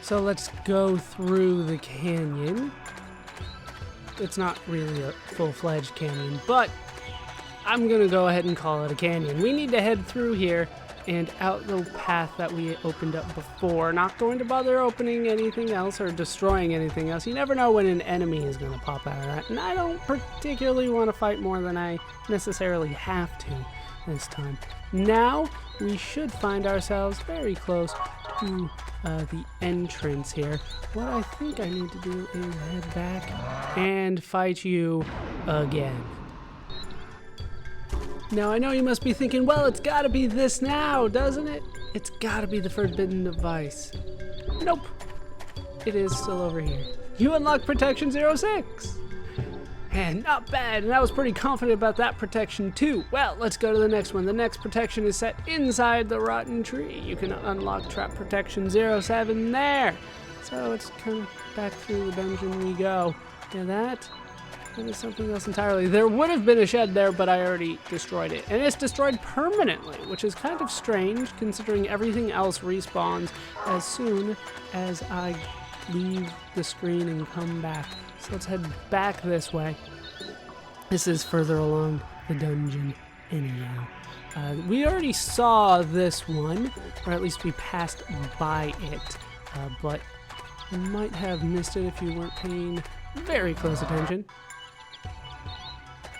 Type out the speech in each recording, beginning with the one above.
So let's go through the canyon. It's not really a full-fledged canyon, but I'm gonna go ahead and call it a canyon. We need to head through here and out the path that we opened up before. Not going to bother opening anything else or destroying anything else. You never know when an enemy is gonna pop out of that, and I don't particularly want to fight more than I necessarily have to this time. Now, we should find ourselves very close to the entrance here. What I think I need to do is head back and fight you again. Now, I know you must be thinking, well, it's gotta be this now, doesn't it? It's gotta be the forbidden device. Nope. It is still over here. You unlock protection 06. And not bad, and I was pretty confident about that protection too. Well, let's go to the next one. The next protection is set inside the rotten tree. You can unlock trap protection 07 there. So it's kind of back through the dungeon we go. Yeah, that is something else entirely. There would have been a shed there, but I already destroyed it. And it's destroyed permanently, which is kind of strange considering everything else respawns as soon as I leave the screen and come back. So let's head back this way. This is further along the dungeon anyhow. We already saw this one, or at least we passed by it, but you might have missed it if you weren't paying very close attention.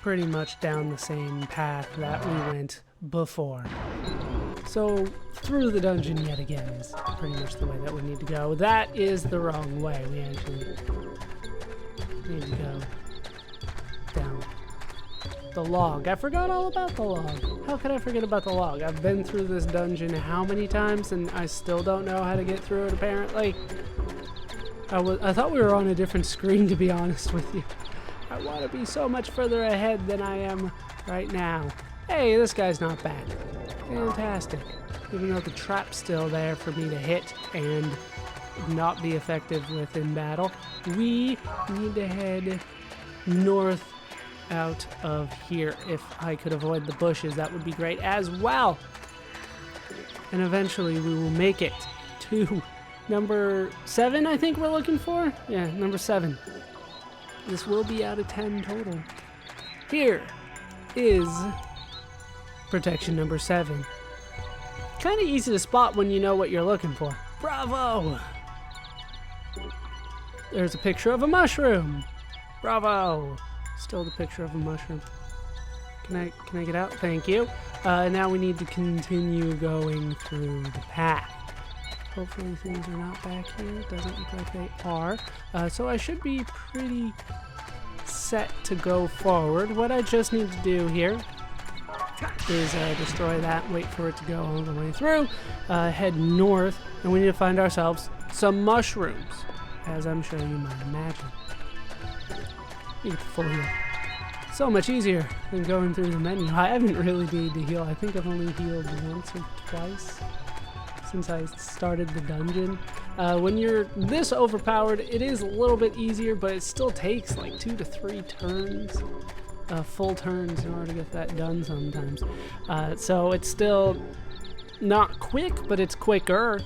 Pretty much down the same path that we went before. So through the dungeon yet again is pretty much the way that we need to go. That is the wrong way. We actually need to go down the log. I forgot all about the log. How could I forget about the log? I've been through this dungeon how many times and I still don't know how to get through it apparently. I thought we were on a different screen, to be honest with you. I want to be so much further ahead than I am right now. Hey, this guy's not bad. Fantastic. Even though the trap's still there for me to hit and not be effective with in battle, we need to head north out of here. If I could avoid the bushes, that would be great as well. And eventually we will make it to number 7, I think we're looking for. Yeah, number 7. This will be out of 10 total. Here is protection number 7. Kind of easy to spot when you know what you're looking for. Bravo! There's a picture of a mushroom. Bravo! Still the picture of a mushroom. Can I get out? Thank you. Now we need to continue going through the path. Hopefully things are not back here. It doesn't look like they are. So I should be pretty set to go forward. What I just need to do here is destroy that, wait for it to go all the way through, head north, and we need to find ourselves some mushrooms, as I'm sure you might imagine. You get the full heal. So much easier than going through the menu. I haven't really needed to heal. I think I've only healed once or twice since I started the dungeon. When you're this overpowered, it is a little bit easier, but it still takes like 2 to 3 turns, full turns in order to get that done sometimes. So it's still not quick, but it's quicker.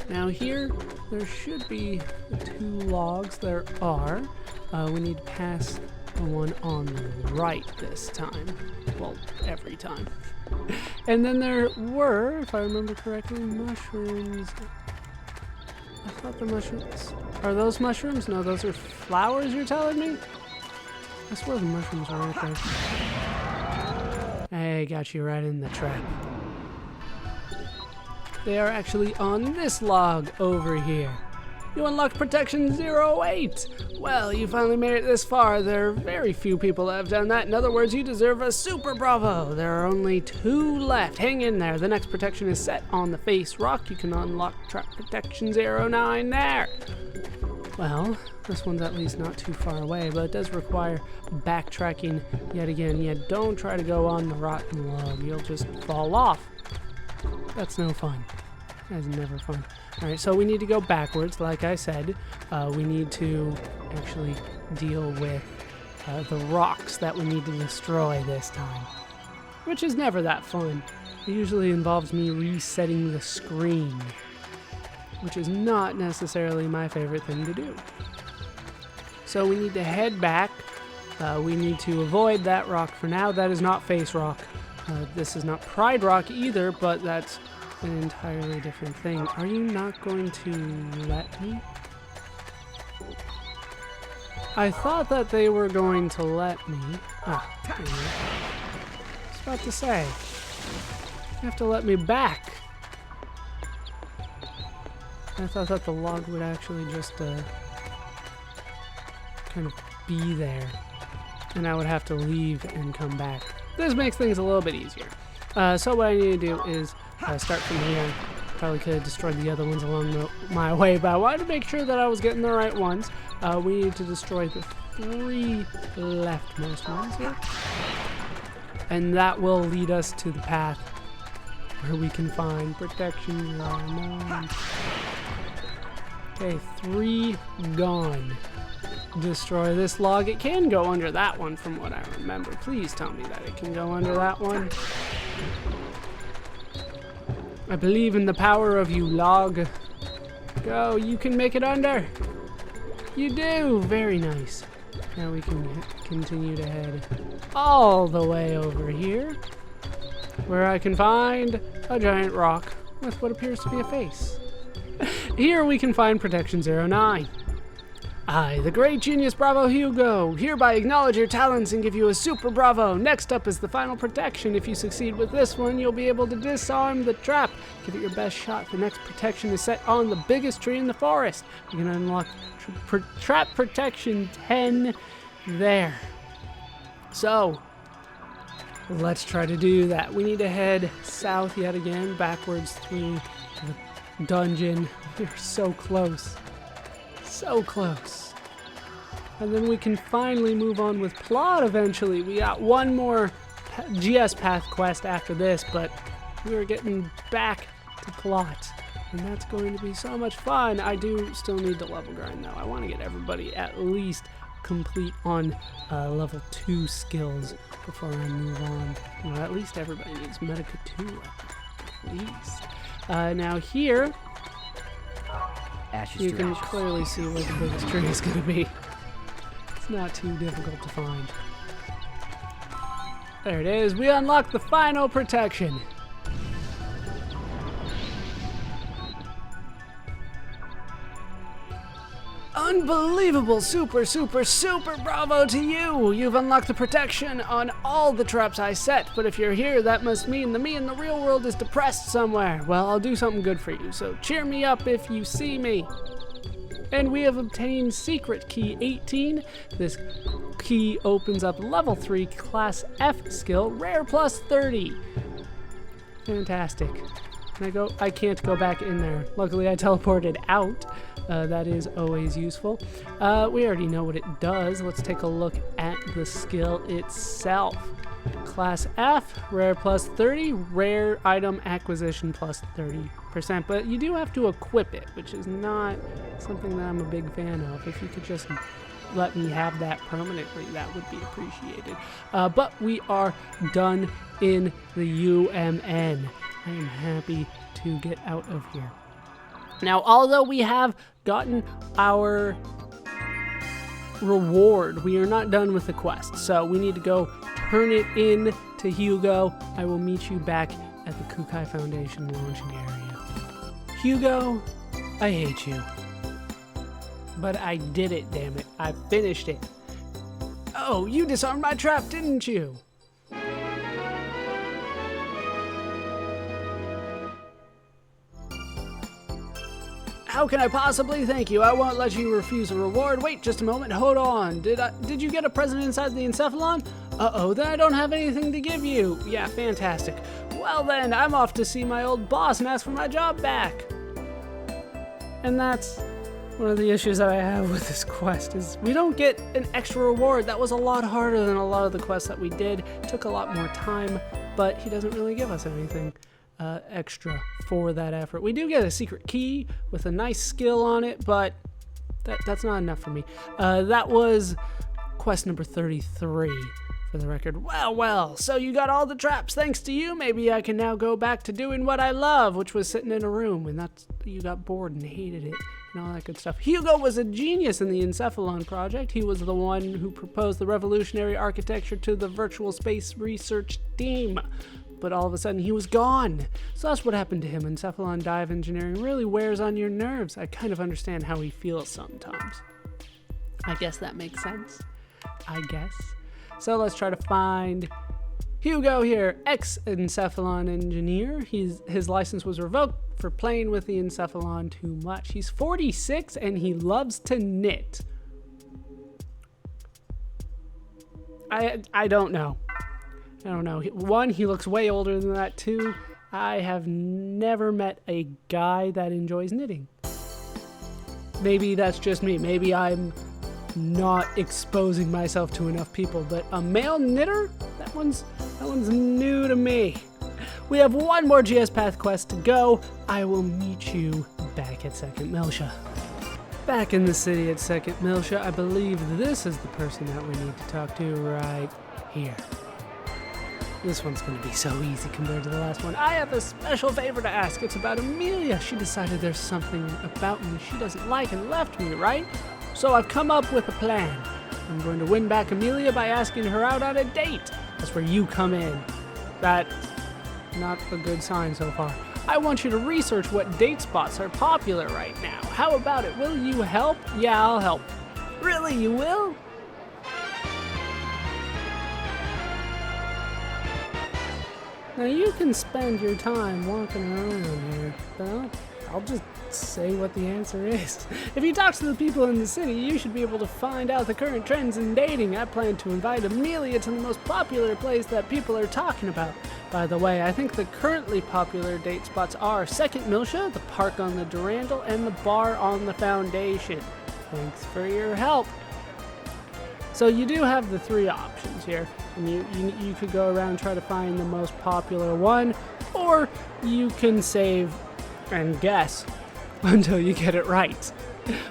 Now here, there should be 2 logs. There are. We need to pass the one on the right this time. Well, every time. And then there were, if I remember correctly, mushrooms. I thought the mushrooms... Are those mushrooms? No, those are flowers, you're telling me? I swear the mushrooms are right there. Hey, got you right in the trap. They are actually on this log over here. You unlocked protection 08. Well, you finally made it this far. There are very few people that have done that. In other words, you deserve a super bravo. There are only 2 left. Hang in there. The next protection is set on the face rock. You can unlock trap protection 09 there. Well, this one's at least not too far away, but it does require backtracking yet again. Yeah, don't try to go on the rotten log. You'll just fall off. That's no fun. That's never fun. Alright, so we need to go backwards, like I said. We need to actually deal with the rocks that we need to destroy this time, which is never that fun. It usually involves me resetting the screen. which is not necessarily my favorite thing to do. So we need to head back. We need to avoid that rock for now. That is not Face Rock. This is not Pride Rock either, but that's an entirely different thing. Are you not going to let me? I thought that they were going to let me. Ah, I was about to say. You have to let me back. I thought that the log would actually just kind of be there, and I would have to leave and come back. This makes things a little bit easier. So what I need to do is start from here. Probably could have destroyed the other ones along my way, but I wanted to make sure that I was getting the right ones. We need to destroy the 3 leftmost ones here. And that will lead us to the path where we can find protection. No. Okay, 3 gone. Destroy this log. It can go under that one from what I remember. Please tell me that it can go under that one. I believe in the power of you, log. Go, you can make it under. You do. Very nice. Now we can continue to head all the way over here, where I can find a giant rock with what appears to be a face. Here we can find Protection 09. I, the great genius Bravo Hugo, hereby acknowledge your talents and give you a super bravo. Next up is the final protection. If you succeed with this one, you'll be able to disarm the trap. Give it your best shot. The next protection is set on the biggest tree in the forest. You can unlock trap protection 10 there. So, let's try to do that. We need to head south yet again, backwards through the dungeon. We're so close. So close. And then we can finally move on with plot eventually. We got one more GS Path quest after this, but we're getting back to plot. And that's going to be so much fun. I do still need to level grind though. I want to get everybody at least complete on level 2 skills before I move on. Well, at least everybody needs Medica 2 at least. Now here, you can clearly see where the biggest tree is going to be. It's not too difficult to find. There it is. We unlock the final protection. Unbelievable! Super, super, super bravo to you! You've unlocked the protection on all the traps I set, but if you're here, that must mean the me in the real world is depressed somewhere. Well, I'll do something good for you, so cheer me up if you see me. And we have obtained Secret Key 18. This key opens up level 3 Class F skill, Rare plus 30. Fantastic. Can I go? I can't go back in there. Luckily, I teleported out. That is always useful. We already know what it does. Let's take a look at the skill itself. Class F, Rare plus 30, Rare Item Acquisition plus 30%. But you do have to equip it, which is not something that I'm a big fan of. If you could just let me have that permanently, that would be appreciated. But we are done in the UMN. I am happy to get out of here. Now, although we have gotten our reward, we are not done with the quest. So we need to go turn it in to Hugo. I will meet you back at the Kukai Foundation launching area. Hugo, I hate you. But I did it, damn it. I finished it. Oh, you disarmed my trap, didn't you? How can I possibly thank you? I won't let you refuse a reward. Wait just a moment, hold on. Did you get a present inside the Encephalon? Uh-oh, then I don't have anything to give you. Yeah, fantastic. Well then, I'm off to see my old boss and ask for my job back. And that's one of the issues that I have with this quest is we don't get an extra reward. That was a lot harder than a lot of the quests that we did. It took a lot more time, but he doesn't really give us anything extra for that effort. We do get a secret key with a nice skill on it, but that's not enough for me. That was quest number 33. For the record, well, so you got all the traps. Thanks to you, maybe I can now go back to doing what I love, which was sitting in a room, and you got bored and hated it, and all that good stuff. Hugo was a genius in the Encephalon project. He was the one who proposed the revolutionary architecture to the virtual space research team. But all of a sudden, he was gone. So that's what happened to him. Encephalon dive engineering really wears on your nerves. I kind of understand how he feels sometimes. I guess that makes sense. I guess. So let's try to find Hugo here, ex-Encephalon engineer. His license was revoked for playing with the Encephalon too much. He's 46 and he loves to knit. I don't know. I don't know. One, he looks way older than that. Two, I have never met a guy that enjoys knitting. Maybe that's just me. Maybe I'm not exposing myself to enough people, but a male knitter? That one's new to me. We have one more GS Path quest to go. I will meet you back at Second Miltia. Back in the city at Second Miltia, I believe this is the person that we need to talk to right here. This one's going to be so easy compared to the last one. I have a special favor to ask. It's about Amelia. She decided there's something about me she doesn't like and left me, right? So I've come up with a plan. I'm going to win back Amelia by asking her out on a date. That's where you come in. That's not a good sign so far. I want you to research what date spots are popular right now. How about it? Will you help? Yeah, I'll help. Really, you will? Now you can spend your time walking around here, but I'll just say what the answer is. If you talk to the people in the city, you should be able to find out the current trends in dating. I plan to invite Amelia to the most popular place that people are talking about. By the way, I think the currently popular date spots are Second Miltia, the park on the Durandal, and the bar on the Foundation. Thanks for your help. So you do have the three options here, and you could go around and try to find the most popular one, or you can save and guess until you get it right.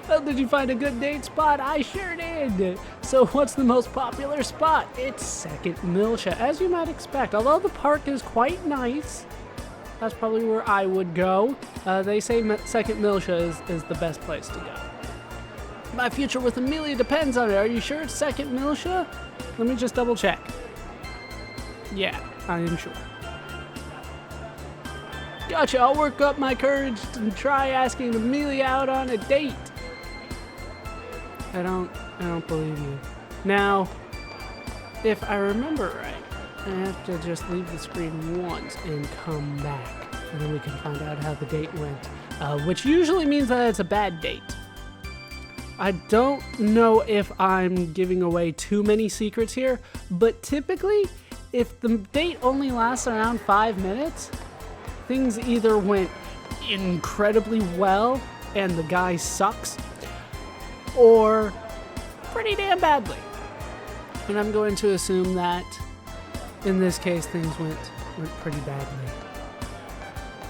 Well, did you find a good date spot? I sure did. So what's the most popular spot? It's Second Miltia, as you might expect. Although the park is quite nice, that's probably where I would go. They say Second Miltia is the best place to go. My future with Amelia depends on it. Are you sure it's Second Miltia? Let me just double check. Yeah, I am sure. Gotcha, I'll work up my courage and try asking Amelia out on a date. I don't believe you. Now, if I remember right, I have to just leave the screen once and come back, and then we can find out how the date went, which usually means that it's a bad date. I don't know if I'm giving away too many secrets here, but typically, if the date only lasts around 5 minutes, things either went incredibly well and the guy sucks, or pretty damn badly. And I'm going to assume that in this case things went pretty badly.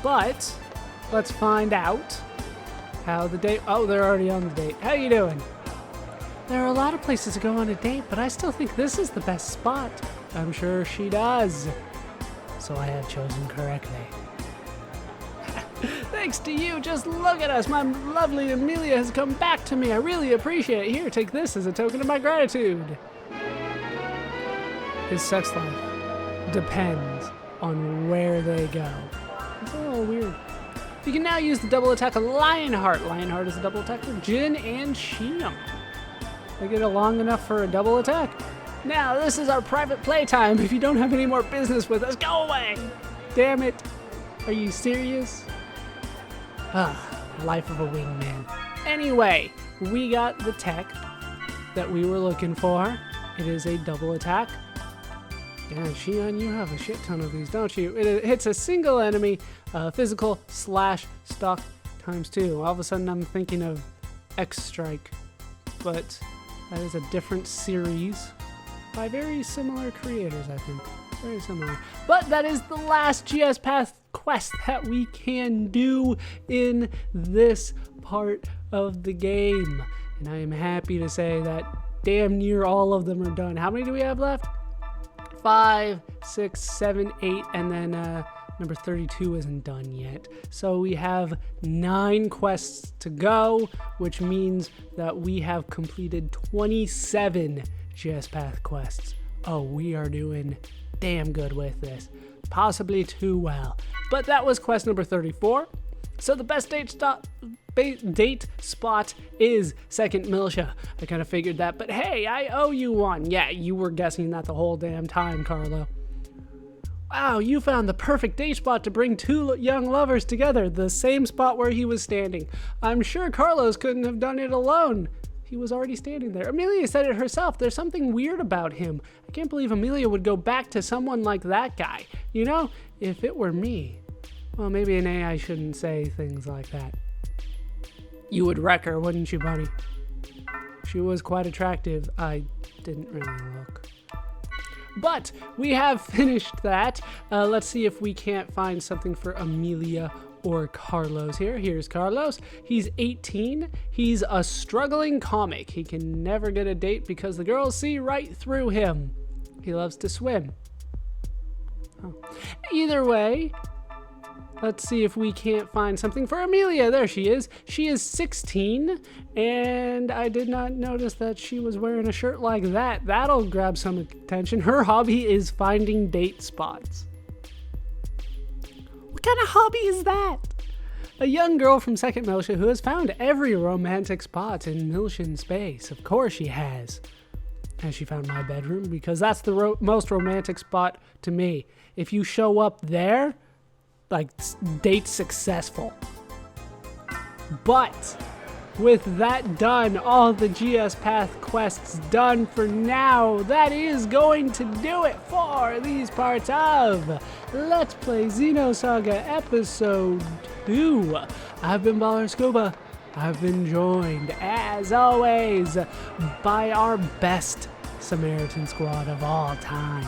But let's find out how the date. Oh, they're already on the date. How you doing? There are a lot of places to go on a date, but I still think this is the best spot. I'm sure she does. So I have chosen correctly. Thanks to you, just look at us. My lovely Amelia has come back to me. I really appreciate it. Here, take this as a token of my gratitude. His sex life depends on where they go. It's a little weird. You can now use the double attack of Lionheart. Lionheart is a double attack for Jin and Shion. They get along enough for a double attack. Now, this is our private playtime. If you don't have any more business with us, go away. Damn it. Are you serious? Life of a wingman. Anyway, we got the tech that we were looking for. It is a double attack. Yeah, Shion, you have a shit ton of these, don't you? It hits a single enemy, physical / stock ×2. All of a sudden I'm thinking of X-Strike, but that is a different series by very similar creators, I think. Very similar. But that is the last GS Path quest that we can do in this part of the game. And I am happy to say that damn near all of them are done. How many do we have left? 5, 6, 7, 8, and then number 32 isn't done yet. So we have 9 quests to go, which means that we have completed 27 GS Path quests. Oh, we are doing damn good with this. Possibly too well. But that was quest number 34. So the best date spot is Second Militia. I kind of figured that, but hey, I owe you one. Yeah, you were guessing that the whole damn time, Carlo. Wow, you found the perfect date spot to bring 2 young lovers together, the same spot where he was standing. I'm sure Carlos couldn't have done it alone. He was already standing there. Amelia said it herself. There's something weird about him. I can't believe Amelia would go back to someone like that guy. You know, if it were me. Well, maybe an AI shouldn't say things like that. You would wreck her, wouldn't you, Bunny? She was quite attractive. I didn't really look. But we have finished that. Let's see if we can't find something for Amelia or Carlos here. Here's Carlos. He's 18. He's a struggling comic. He can never get a date because the girls see right through him. He loves to swim. Oh. Either way, let's see if we can't find something for Amelia. There she is. She is 16, and I did not notice that she was wearing a shirt like that. That'll grab some attention. Her hobby is finding date spots. What kind of hobby is that? A young girl from Second Militia who has found every romantic spot in Miltian space. Of course she has. Has she found my bedroom? Because that's the most romantic spot to me. If you show up there, like, date successful. But with that done, all the GS Path quests done for now, that is going to do it for these parts of Let's Play Xenosaga Episode 2. I've been Baller Scuba. I've been joined, as always, by our best Samaritan squad of all time.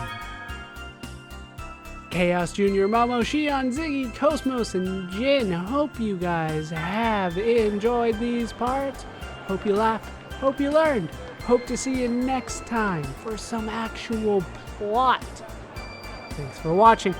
Chaos Jr., Momo, Shion, Ziggy, Cosmos, and Jin. Hope you guys have enjoyed these parts. Hope you laughed. Hope you learned. Hope to see you next time for some actual plot. Thanks for watching.